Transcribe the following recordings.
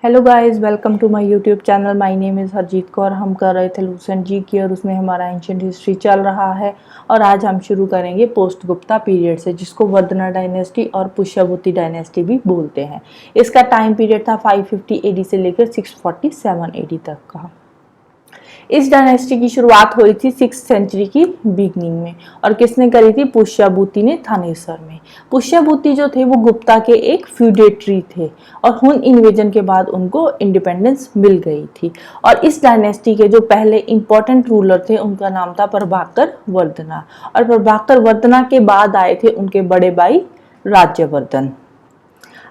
Hello guys, welcome to my YouTube channel. My name is Harjeet Kaur. हम कर रहे थे लूसेंट जी की और उसमें हमारा एंशिएंट हिस्ट्री चल रहा है और आज हम शुरू करेंगे पोस्ट गुप्ता पीरियड से, जिसको वर्धना डायनेस्टी और पुष्यभूति डायनेस्टी भी बोलते हैं। इसका टाइम पीरियड था 550 एडी से लेकर 647 एडी तक का। इस डायनेस्टी की शुरुआत हुई थी 6th सेंचुरी की बिगनिंग में और किसने करी थी? पुष्यभूति ने थानेसर में। पुष्यभूति जो थे वो गुप्ता के एक फ्यूडेटरी थे और हुन इन्वेजन के बाद उनको इंडिपेंडेंस मिल गई थी। और इस डायनेस्टी के जो पहले इंपॉर्टेंट रूलर थे उनका नाम था प्रभाकर वर्धना और प्रभाकर वर्धना के बाद आए थे उनके बड़े भाई राज्यवर्धन।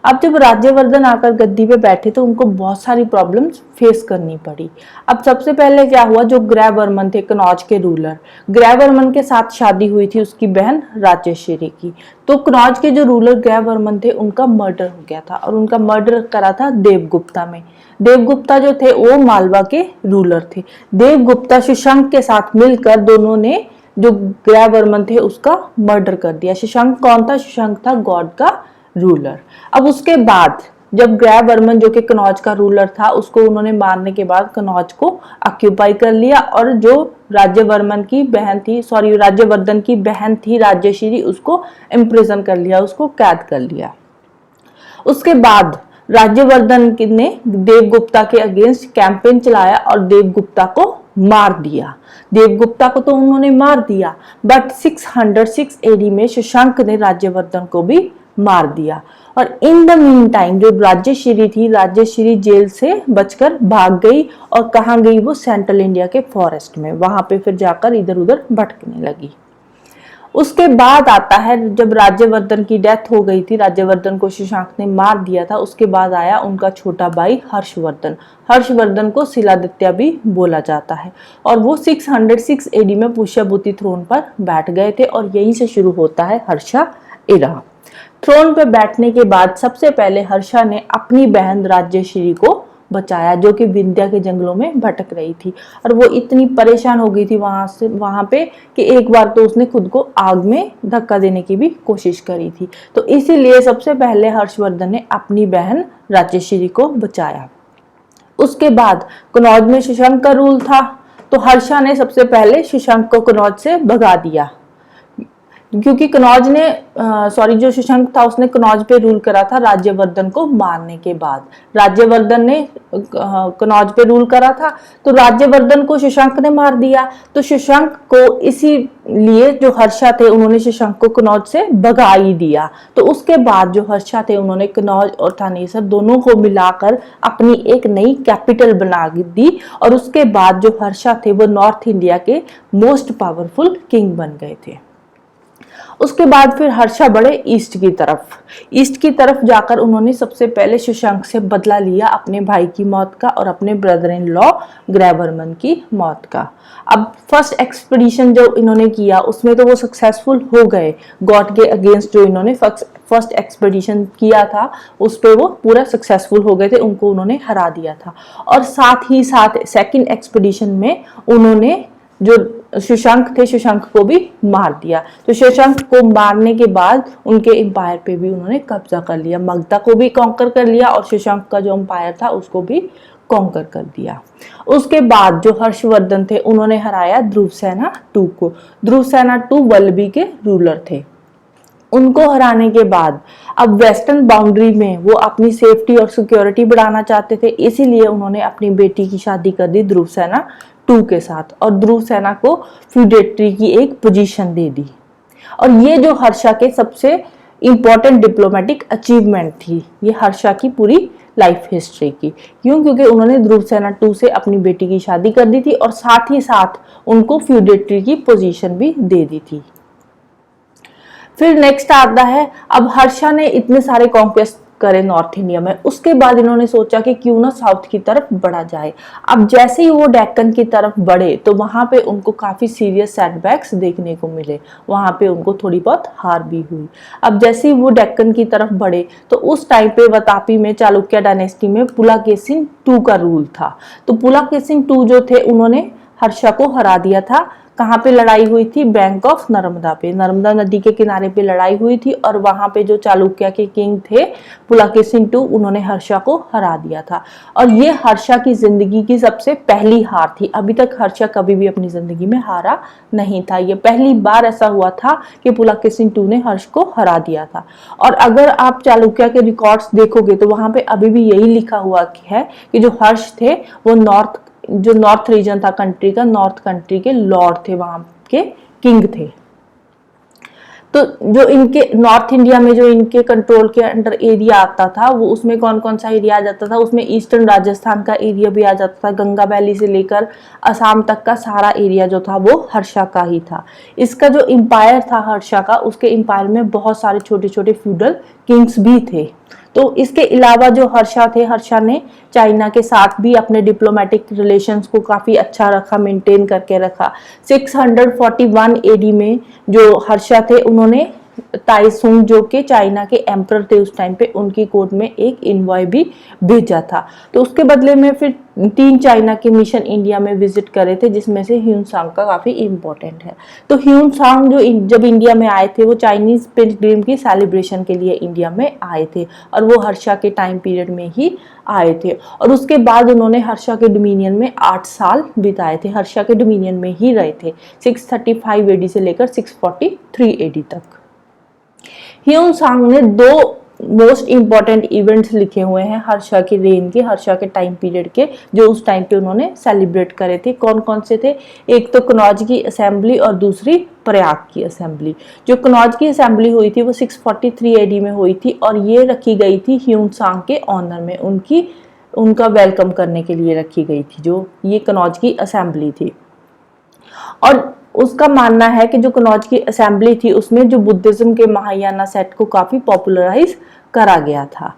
अब जब राज्यवर्धन आकर गद्दी पे बैठे तो उनको बहुत सारी प्रॉब्लम्स फेस करनी पड़ी। अब सबसे पहले क्या हुआ, जो ग्रैवर्मन थे कनौज के रूलर, ग्रैवर्मन के साथ शादी हुई थी उसकी बहन राजेश्वरी की। तो कनौज के जो रूलर ग्रैवर्मन थे उनका मर्डर हो गया था और उनका मर्डर करा था देवगुप्ता में। देवगुप्ता जो थे वो मालवा के रूलर थे। देवगुप्ता शशांक के साथ मिलकर दोनों ने जो ग्रैवर्मन थे उसका मर्डर कर दिया। शशांक कौन था? शशांक था गॉड का रूलर। अब उसके बाद जब ग्रैवर्मन जो कि कनौज का रूलर था उसको उन्होंने मारने के बाद कनौज को ऑक्यूपाई कर लिया और जो राज्यवर्धन की बहन थी राजेश्वरी, उसको इम्प्रिजन कर लिया, उसको कैद कर लिया। उसके बाद राज्यवर्धन ने देवगुप्ता के अगेंस्ट कैंपेन चलाया और देवगुप्ता को मार दिया। देवगुप्ता को तो उन्होंने मार दिया, बट 606 एडी में शशांक ने राज्यवर्धन को भी मार दिया। और इन द मीन टाइम जो राजेश्वरी थी, राजेश्वरी जेल से बचकर भाग गई और कहाँ गई? वो सेंट्रल इंडिया के फॉरेस्ट में, वहां पे फिर जाकर इधर उधर भटकने लगी। उसके बाद आता है जब राज्यवर्धन की डेथ हो गई थी, राज्यवर्धन को शशांक ने मार दिया था, उसके बाद आया उनका छोटा भाई हर्षवर्धन। हर्षवर्धन को शिलादित्य भी बोला जाता है और वो 606 एडी में पुष्यभूति थ्रोन पर बैठ गए थे और यहीं से शुरू होता है हर्षा एरा। थ्रोन पे बैठने के बाद सबसे पहले हर्षा ने अपनी बहन राजेश्वरी को बचाया, जो कि विंध्या के जंगलों में भटक रही थी और वो इतनी परेशान हो गई थी वहां पे कि एक बार तो उसने खुद को आग में धक्का देने की भी कोशिश करी थी। तो इसीलिए सबसे पहले हर्षवर्धन ने अपनी बहन राजेश्वरी को बचाया। उसके बाद कनौज में शशांक का रूल था तो हर्षा ने सबसे पहले शशांक को कनौज से भगा दिया, क्योंकि कनौज ने जो शशांक था उसने कनौज पे रूल करा था राज्यवर्धन को मारने के बाद। राज्यवर्धन ने कनौज पे रूल करा था तो राज्यवर्धन को शशांक ने मार दिया। तो शशांक को इसीलिए जो हर्षा थे उन्होंने शशांक को कनौज से भगा ही दिया। तो उसके बाद जो हर्षा थे उन्होंने कनौज और थानेसर दोनों को मिलाकर अपनी एक नई कैपिटल बना दी और उसके बाद जो हर्षा थे वो नॉर्थ इंडिया के मोस्ट पावरफुल किंग बन गए थे। उसके बाद फिर हर्षा बढ़े ईस्ट की तरफ जाकर उन्होंने सबसे पहले शशांक से बदला लिया अपने भाई की मौत का और अपने ब्रदर इन लॉ ग्रैवर्मन की मौत का। अब फर्स्ट एक्सपीडिशन जो इन्होंने किया उसमें तो वो सक्सेसफुल हो गए। गॉड के अगेंस्ट जो इन्होंने फर्स्ट एक्सपीडिशन किया था उस पर वो पूरा सक्सेसफुल हो गए थे, उनको उन्होंने हरा दिया था। और साथ ही साथ सेकेंड एक्सपीडिशन में उन्होंने जो शशांक थे शशांक को भी मार दिया। तो शशांक को मारने के बाद उनके एम्पायर पे भी उन्होंने कब्जा कर लिया, मगधा को भी कॉन्कर कर लिया और शशांक का जो एम्पायर था उसको भी कॉन्कर कर दिया। उसके बाद जो हर्षवर्धन थे उन्होंने हराया ध्रुवसेना 2 को। ध्रुवसेना 2 वल्लभी के रूलर थे। उनको हराने के बाद अब वेस्टर्न बाउंड्री में वो अपनी सेफ्टी और सिक्योरिटी बढ़ाना चाहते थे, इसीलिए उन्होंने अपनी बेटी की शादी कर दी ध्रुवसेना 2 के साथ और ध्रुवसेना को फ्यूडेटरी की एक पोजीशन दे दी। और ये जो हर्षा के सबसे इंपॉर्टेंट डिप्लोमेटिक अचीवमेंट थी ये हर्षा की पूरी लाइफ हिस्ट्री की। क्यों? क्योंकि उन्होंने ध्रुवसेना 2 से अपनी बेटी की शादी कर दी थी और साथ ही साथ उनको फ्यूडेटरी की पोजीशन भी दे दी थी। फिर नेक्स्ट आता है, अब हर्षा ने इतने सारे कॉन्क्वेस्ट करे नॉर्थ इंडिया में, उसके बाद इन्होंने सोचा कि क्यों ना साउथ की तरफ बढ़ा जाए। अब जैसे ही वो डेक्कन की तरफ बढ़े तो वहां पे उनको काफी सीरियस सेटबैक्स देखने को मिले, वहां पे उनको थोड़ी बहुत हार भी हुई। अब जैसे ही वो डेक्कन की तरफ बढ़े तो उस टाइम पे वतापी में चालुक्य डायनेस्टी में पुलाकेशिन 2 का रूल था। तो पुलाकेशिन 2 जो थे उन्होंने हर्षा को हरा दिया था कहाँ पे लड़ाई हुई थी? बैंक ऑफ नर्मदा पे, नर्मदा नदी के किनारे पे लड़ाई हुई थी और वहां पे जो चालुक्य के किंग थे पुलकेशिन II, उन्होंने हर्षा को हरा दिया था। और ये हर्षा की जिंदगी की सबसे पहली हार थी। अभी तक हर्षा कभी भी अपनी जिंदगी में हारा नहीं था। ये पहली बार ऐसा हुआ था कि पुलकेशिन II ने हर्ष को हरा दिया था। और अगर आप चालुक्य के रिकॉर्ड्स देखोगे तो वहां पे अभी भी यही लिखा हुआ है कि जो हर्ष थे वो नॉर्थ रीजन था कंट्री का, नॉर्थ कंट्री के लॉर्ड थे, वहां के किंग थे। तो जो इनके नॉर्थ इंडिया में जो इनके कंट्रोल के अंडर एरिया आता था, वो उसमें कौन कौन सा एरिया आ जाता था? उसमें ईस्टर्न राजस्थान का एरिया भी आ जाता था, गंगा वैली से लेकर असम तक का सारा एरिया जो था वो हर्षा का ही था। इसका जो एम्पायर था हर्षा का, उसके एम्पायर में बहुत सारे छोटे छोटे फ्यूडल किंग्स भी थे। तो इसके अलावा जो हर्षा थे, हर्षा ने चाइना के साथ भी अपने डिप्लोमेटिक रिलेशंस को काफी अच्छा रखा, मेंटेन करके रखा। 641 एडी में जो हर्षा थे, उन्होंने ताइसुंग जो कि चाइना के एम्परर थे उस टाइम पे, उनकी कोर्ट में एक इनवॉय भी भेजा था। तो उसके बदले में फिर 3 चाइना के मिशन इंडिया में विजिट करे थे, जिसमें से ह्यूनसांग का काफी इंपॉर्टेंट है। तो ह्यूनसांग जो जब इंडिया में आए थे, वो चाइनीज पिलग्रिम की सेलिब्रेशन के लिए इंडिया में आए थे और वो हर्षा के टाइम पीरियड में ही आए थे। और उसके बाद उन्होंने हर्षा के डोमिनियन में 8 साल बिताए थे, हर्षा के डोमिनियन में ही रहे थे, 635 एडी से लेकर 643 एडी तक। ह्यूनसांग ने 2 मोस्ट इंपॉर्टेंट इवेंट्स लिखे हुए हैं हर्षा के रेन के, हर्षा के टाइम पीरियड के, जो उस टाइम पे उन्होंने सेलिब्रेट करे थे। कौन कौन से थे? एक तो कनौज की असेंबली और दूसरी प्रयाग की असेंबली। जो कनौज की असेंबली हुई थी वो 643 एडी में हुई थी और ये रखी गई थी ह्यूनसांग के ऑनर में, उनका वेलकम करने के लिए रखी गई थी जो ये कनौज की असेंबली थी। और उसका मानना है कि जो कनौज की असेंबली थी उसमें जो बुद्धिज्म के महायाना सेट को काफी पॉपुलराइज करा गया था।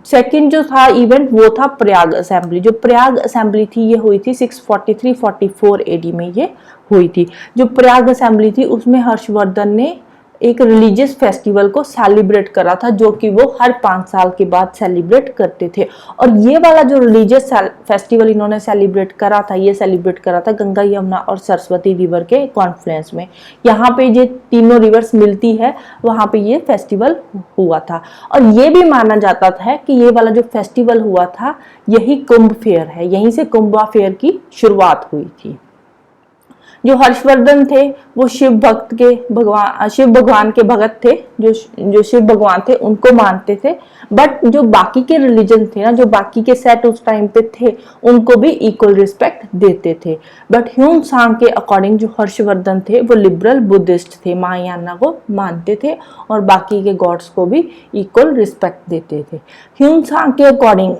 सेकंड जो था इवेंट वो था प्रयाग असेंबली। जो प्रयाग असेंबली थी ये हुई थी 643-44 एडी में ये हुई थी। जो प्रयाग असेंबली थी उसमें हर्षवर्धन ने एक रिलीजियस फेस्टिवल को सेलिब्रेट करा था, जो कि वो हर 5 साल के बाद सेलिब्रेट करते थे। और ये वाला जो रिलीजियस फेस्टिवल इन्होंने सेलिब्रेट करा था, ये सेलिब्रेट करा था गंगा, यमुना और सरस्वती रिवर के कॉन्फ्लुएंस में। यहाँ पे ये तीनों रिवर्स मिलती है, वहां पे ये फेस्टिवल हुआ था। और ये भी माना जाता है कि ये वाला जो फेस्टिवल हुआ था यही कुंभ फेयर है, यहीं से कुंभ फेयर की शुरुआत हुई थी। जो हर्षवर्धन थे वो शिव भगवान के भगत थे, जो शिव भगवान थे उनको मानते थे। बट जो बाकी के रिलीजन थे ना, जो बाकी के सेट उस टाइम पे थे, उनको भी इक्वल रिस्पेक्ट देते थे। बट ह्यूनसांग के अकॉर्डिंग जो हर्षवर्धन थे वो लिबरल बुद्धिस्ट थे, महायाना को मानते थे और बाकी के गॉड्स को भी इक्वल रिस्पेक्ट देते थे। ह्यूनसांग के अकॉर्डिंग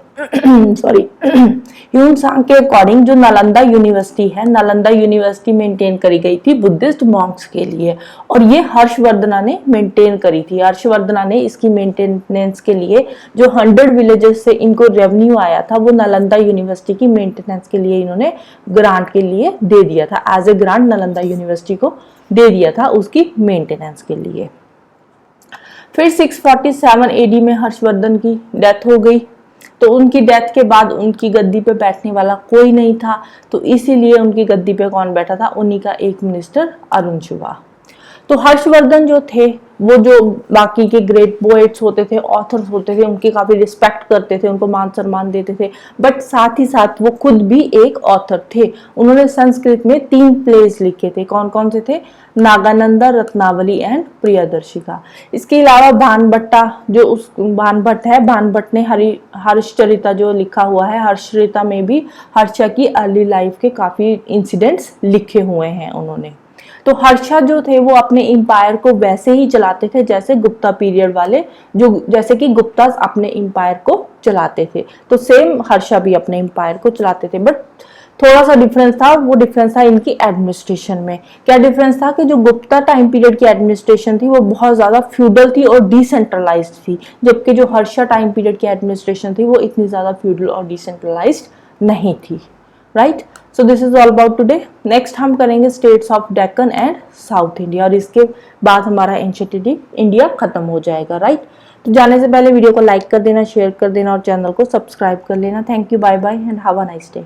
ह्यूनसांग के अकॉर्डिंग जो नालंदा यूनिवर्सिटी है, नालंदा यूनिवर्सिटी मेंटेन करी गई थी बुद्धिस्ट मॉन्क्स के लिए और ये हर्षवर्धना ने मेंटेन करी थी। हर्षवर्धना ने इसकी मेंटेनेंस के लिए जो 100 विलेजेस से इनको रेवेन्यू आया था वो नालंदा यूनिवर्सिटी की मेंटेनेंस के लिए इन्होंने ग्रांट के लिए दे दिया था, as a grant Nalanda university को दे दिया था उसकी मेंटेनेंस के लिए। फिर 647 एडी में हर्षवर्धन की डेथ हो गई। तो उनकी डेथ के बाद उनकी गद्दी पे बैठने वाला कोई नहीं था, तो इसीलिए उनकी गद्दी पे कौन बैठा था? उन्हीं का एक मिनिस्टर अरुणशुवा। तो हर्षवर्धन जो थे वो जो बाकी के ग्रेट पोएट्स होते थे, ऑथर्स होते थे, उनकी काफी रिस्पेक्ट करते थे, उनको मान सम्मान देते थे। बट साथ ही साथ वो खुद भी एक ऑथर थे। उन्होंने संस्कृत में 3 प्लेस लिखे थे। कौन कौन से थे? नागानंदा, रत्नावली एंड प्रियदर्शिका। इसके अलावा भानभट्टा, जो उस भानभट्ट है, भानभट्ट ने हर्षचरिता जो लिखा हुआ है, हर्षचरिता में भी हर्षा की अर्ली लाइफ के काफी इंसिडेंट्स लिखे हुए हैं उन्होंने। तो हर्षा जो थे वो अपने एम्पायर को वैसे ही चलाते थे जैसे गुप्ता पीरियड वाले, जैसे कि गुप्तास अपने एम्पायर को चलाते थे, तो सेम हर्षा भी अपने एम्पायर को चलाते थे। बट थोड़ा सा डिफरेंस था, वो डिफरेंस था इनकी एडमिनिस्ट्रेशन में। क्या डिफरेंस था कि जो गुप्ता टाइम पीरियड की एडमिनिस्ट्रेशन थी वो बहुत ज्यादा फ्यूडल थी और डिसेंट्रलाइज्ड थी, जबकि जो हर्षा टाइम पीरियड की एडमिनिस्ट्रेशन थी वो इतनी ज्यादा फ्यूडल और डिसेंट्रलाइज्ड नहीं थी। Right, so this is all about today. Next हम करेंगे states of Deccan and south India और इसके बाद हमारा एंशिएंट इंडिया खत्म हो जाएगा। राइट, तो जाने से पहले वीडियो को लाइक कर देना, शेयर कर देना और चैनल को सब्सक्राइब कर लेना। Thank you, bye bye and have a nice day.